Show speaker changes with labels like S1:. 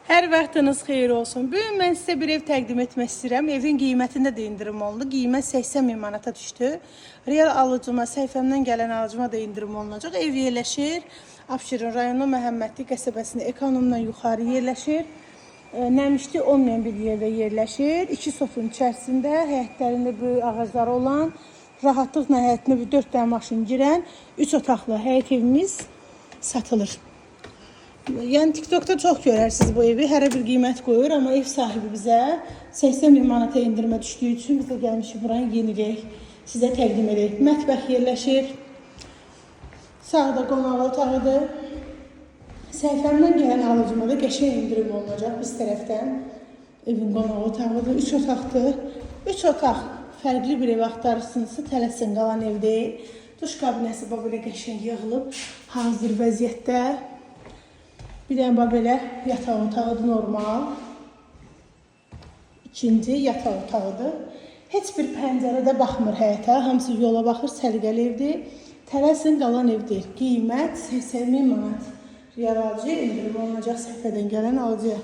S1: Hər vaxtınız xeyir olsun. Bu gün mən sizə bir ev təqdim etmək istəyirəm. Evin qiymətində də indirim oldu. Qiymət 80 min manata düşdü. Real alıcıma, səhifəmdən gələn alıcıma da indirim olunacaq. Ev yerləşir Abşeron rayonu Məhəmmədli qəsəbəsində, ekonomdan yuxarı yerləşir. Nəmişli olmayan bir yerdə yerləşir. 2 sotun içərisində, həyətlərində böyük ağacları olan, rahatlıqla həyətinə 4 dənə maşın girən 3 otaqlı həyət evimiz satılır. Yəni TikTok'da çox görərsiniz bu evi. Hər bir qiymət qoyur, amma ev sahibi bizə 80 min manata endirmə düşdüyü üçün biz də gəlmişik buranı yeniləyək, sizə təqdim edək. Mətbəx yerləşir. Sağda qonaq otağıdır. Səhifəmdən gələn alıcıma da qəşəng indirim olunacaq biz tərəfdən. Evin qonaq otağıdır. 3 otaqdır. 3 otaq fərqli bir ev axtarırsınızsa tələsin, qalan ev deyil. Duş kabinəsi belə qəşəng yığılıb hazır vəziyyətdə. Bir dənə belə yataq otağıdır normal. İkinci yataq otağıdır. Heç bir pəncərədə baxmır həyətə. Hamısı yola baxır, səliqəli evdir. Tələsin qalan evdir. Qiymət 80 min manat. Real alıcıya indirim olunacaq səhifədən gələn alıcıya.